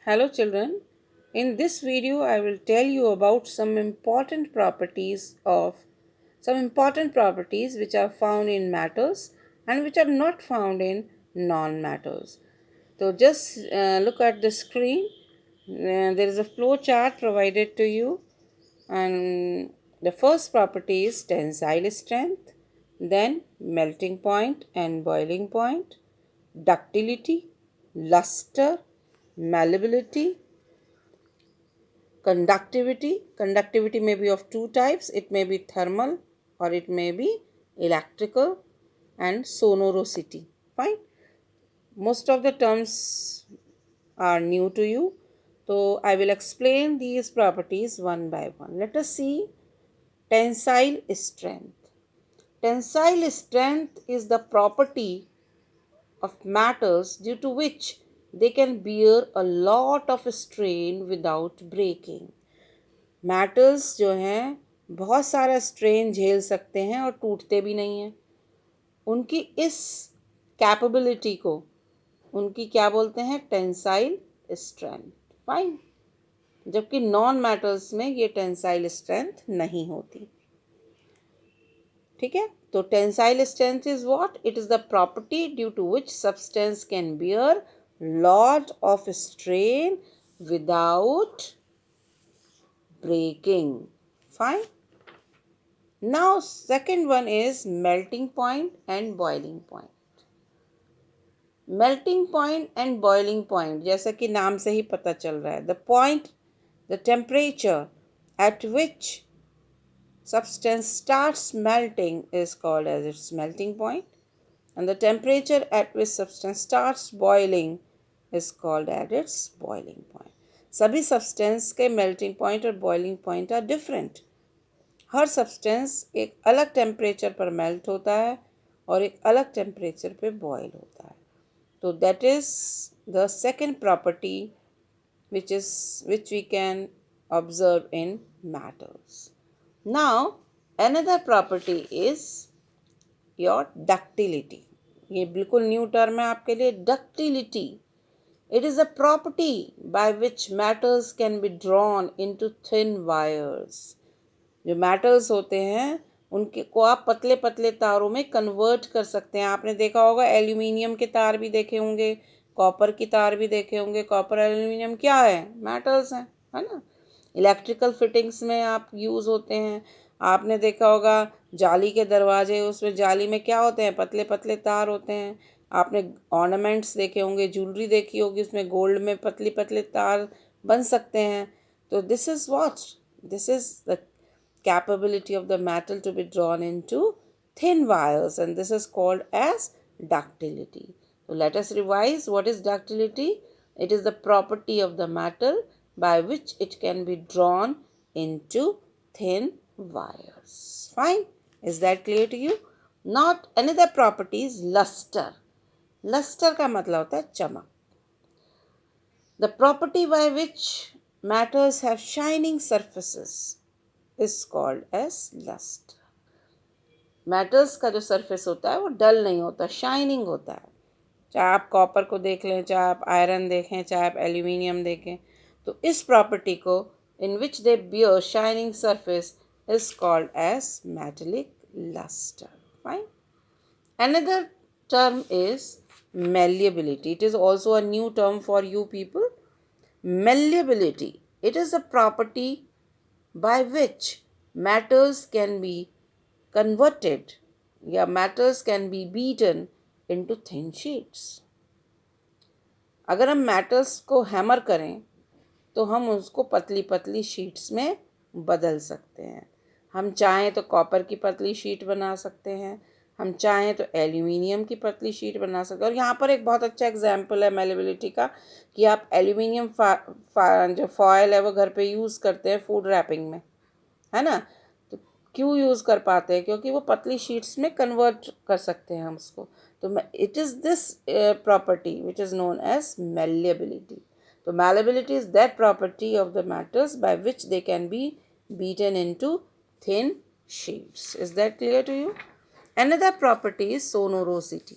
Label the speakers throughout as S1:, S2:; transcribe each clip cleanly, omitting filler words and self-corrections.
S1: Hello children. In this video I will tell you about some important properties which are found in matters and which are not found in non-matters. So just look at the screen. There is a flow chart provided to you, and the first property is tensile strength, then melting point and boiling point, ductility, luster, malleability, conductivity may be of two types. It may be thermal or it may be electrical, and sonorosity. Fine. Most of the terms are new to you, so I will explain these properties one by one. Let us see tensile strength. Tensile strength is the property of matters due to which they can bear a lot of strain without breaking. Matters जो हैं बहुत सारा strain झेल सकते हैं और टूटते भी नहीं हैं। उनकी इस कैपेबिलिटी को उनकी क्या बोलते हैं? Tensile strength. फाइन। जबकि नॉन मैटर्स में ये टेंसाइल स्ट्रेंथ नहीं होती। ठीक है, तो tensile strength is what? It is the property due to which substance can bear lot of strain without breaking. Fine. Now second one is melting point and boiling point. Melting point and boiling point, जैसा कि नाम से ही पता चल रहा है, the temperature at which substance starts melting is called as its melting point, and the temperature at which substance starts boiling is called as its boiling point. सभी substance के मेल्टिंग पॉइंट और बॉइलिंग पॉइंट आर डिफरेंट। हर substance एक अलग temperature पर melt होता है और एक अलग टेम्परेचर पे बॉयल होता है। तो that is the second property which we can observe in matters. Now another property is your ductility. ये बिल्कुल न्यू टर्म है आपके लिए, ductility. It is a property by which matters can be drawn into thin wires. जो matters होते हैं उनके को आप पतले पतले तारों में कन्वर्ट कर सकते हैं। आपने देखा होगा एल्यूमिनियम के तार भी देखे होंगे, कॉपर की तार भी देखे होंगे। कॉपर एल्यूमिनियम क्या है? मैटर्स हैं, है ना। इलेक्ट्रिकल फिटिंग्स में आप यूज़ होते हैं। आपने देखा होगा जाली के दरवाजे, उसमें जाली में क्या होते हैं? पतले पतले तार होते हैं। आपने ऑर्नामेंट्स देखे होंगे, ज्वेलरी देखी होगी, उसमें गोल्ड में पतली पतले तार बन सकते हैं। तो this is what? This is the capability of the metal to be drawn into thin wires, and this is called as ductility. So let us revise. What is ductility? It is the property of the metal by which it can be drawn into thin wires. Fine. Is that clear to you? Not another property is luster. Luster का मतलब होता है चमक. The property by which matters have shining surfaces is called as luster. Matters का जो surface होता है वो डल नहीं होता, शाइनिंग होता है। चाहे आप कॉपर को देख लें, चाहे आप आयरन देखें, चाहे आप एल्यूमिनियम देखें, तो इस प्रॉपर्टी को in which they bear shining surface is called as metallic lustre. Fine. Another term is malleability. It is also a new term for you people. Malleability. It is a property by which matters can be converted, या matters can be beaten into thin sheets. अगर हम matters को hammer करें तो हम उसको पतली पतली शीट्स में बदल सकते हैं। हम चाहें तो कॉपर की पतली शीट बना सकते हैं, हम चाहें तो एल्यूमिनियम की पतली शीट बना सकते हैं। और यहाँ पर एक बहुत अच्छा एग्जाम्पल है मेलेबिलिटी का कि आप एल्यूमिनियम जो फॉयल है वो घर पे यूज़ करते हैं फूड रैपिंग में, है ना। तो क्यों यूज़ कर पाते हैं? क्योंकि वो पतली शीट्स में कन्वर्ट कर सकते हैं हम उसको। तो it is this property which is known as malleability. So malleability is that property of the matters by which they can be beaten into thin sheets. Is that clear to you? Another property is sonorosity.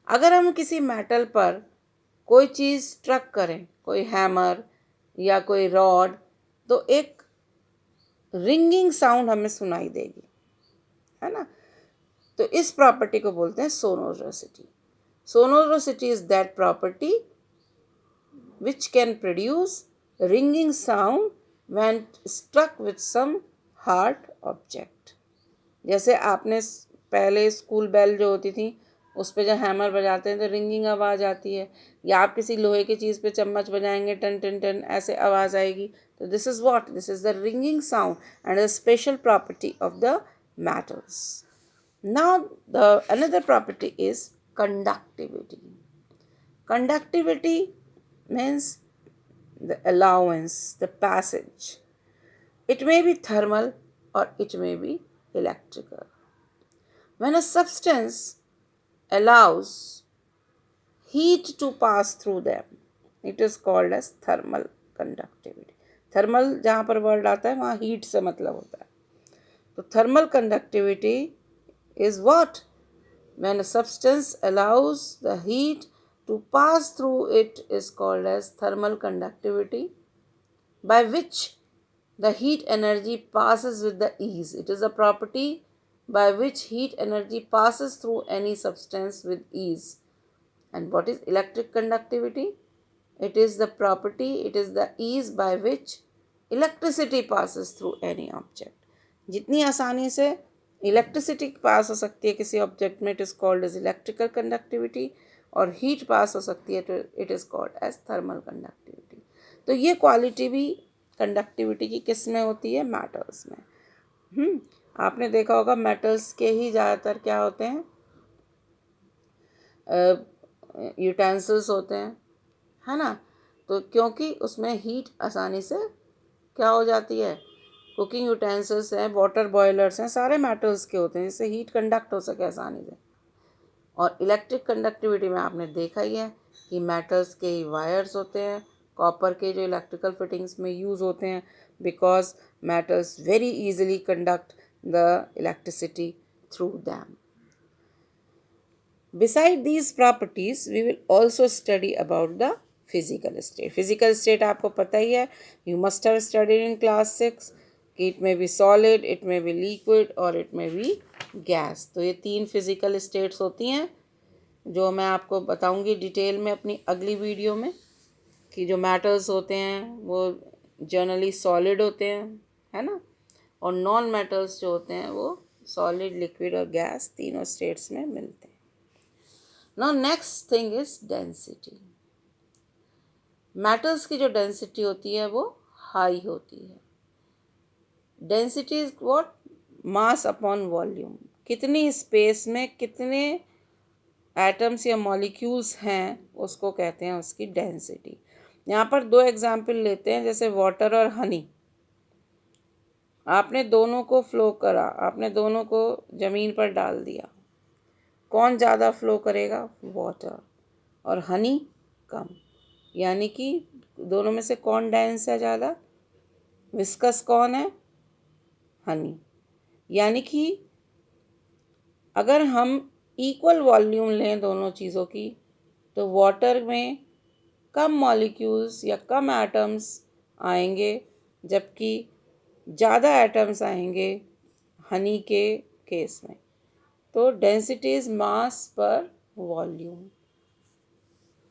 S1: अगर हम किसी metal पर कोई चीज़ struck करें, कोई hammer या कोई rod, तो एक रिंगिंग साउंड हमें सुनाई देगी, है ना। तो इस प्रॉपर्टी को बोलते हैं सोनोरोसिटी. Sonorosity is that property which can produce ringing sound when struck with some hard object. जैसे आपने पहले स्कूल बेल जो होती थी उस पे जब हैमर बजाते हैं तो रिंगिंग आवाज़ आती है, या आप किसी लोहे की चीज़ पे चम्मच बजाएंगे टन टन टन ऐसे आवाज़ आएगी. तो this is what, this is the ringing sound and the special property of the metals. Now the another property is conductivity. Conductivity means the allowance, the passage. It may be thermal or it may be electrical. When a substance allows heat to pass through them, it is called as thermal conductivity. Thermal जहाँ पर word आता है वहाँ heat से मतलब होता है. तो thermal conductivity is what? When a substance allows the heat to pass through it is called as thermal conductivity, by which the heat energy passes with the ease. It is a property by which heat energy passes through any substance with ease. And what is electric conductivity? It is the property, it is the ease by which electricity passes through any object. जितनी आसानी से electricity pass हो सकती है किसी object में, it is called as electrical conductivity, और heat pass हो सकती है तो it is called as thermal conductivity. तो ये क्वालिटी भी कंडक्टिविटी की किस में होती है? मेटल्स में. आपने देखा होगा मेटल्स के ही ज़्यादातर क्या होते हैं, यूटेंसिल्स होते हैं, है ना. तो क्योंकि उसमें हीट आसानी से क्या हो जाती है, कुकिंग यूटेंसिल्स हैं, वाटर बॉयलर्स हैं, सारे मेटल्स के होते हैं जिससे हीट कंडक्ट हो सके आसानी से. और इलेक्ट्रिक कंडक्टिविटी में आपने देखा ही है कि मेटल्स के ही वायर्स होते हैं, कॉपर के जो इलेक्ट्रिकल फिटिंग्स में यूज़ होते हैं, because metals very easily conduct the electricity through them. Beside these properties, we will also study about the physical state. Physical state आपको पता ही है, you must have studied in class 6 कि it may be solid, it may be liquid और it may be gas. तो ये 3 physical states होती हैं जो मैं आपको बताऊंगी डिटेल में अपनी अगली वीडियो में, कि जो मैटर्स होते हैं वो जनरली सॉलिड होते हैं, है ना, और नॉन मेटल्स जो होते हैं वो सॉलिड, लिक्विड और गैस तीनों स्टेट्स में मिलते हैं. Now next thing is density. Matters की जो डेंसिटी होती है वो हाई होती है. Density is what? Mass upon volume. कितनी स्पेस में कितने एटम्स या मॉलिक्यूल्स हैं उसको कहते हैं उसकी डेंसिटी. यहाँ पर 2 एग्जाम्पल लेते हैं, जैसे वाटर और हनी. आपने दोनों को फ्लो करा, आपने दोनों को ज़मीन पर डाल दिया, कौन ज़्यादा फ्लो करेगा? वाटर. और हनी कम. यानी कि दोनों में से कौन डेंस है ज़्यादा? विस्कस कौन है? हनी. यानी कि अगर हम इक्वल वॉल्यूम लें दोनों चीज़ों की तो वाटर में कम मॉलिक्यूल्स या कम एटम्स आएंगे, जबकि ज़्यादा एटम्स आएंगे हनी के केस में. तो डेंसिटी इज मास पर वॉल्यूम.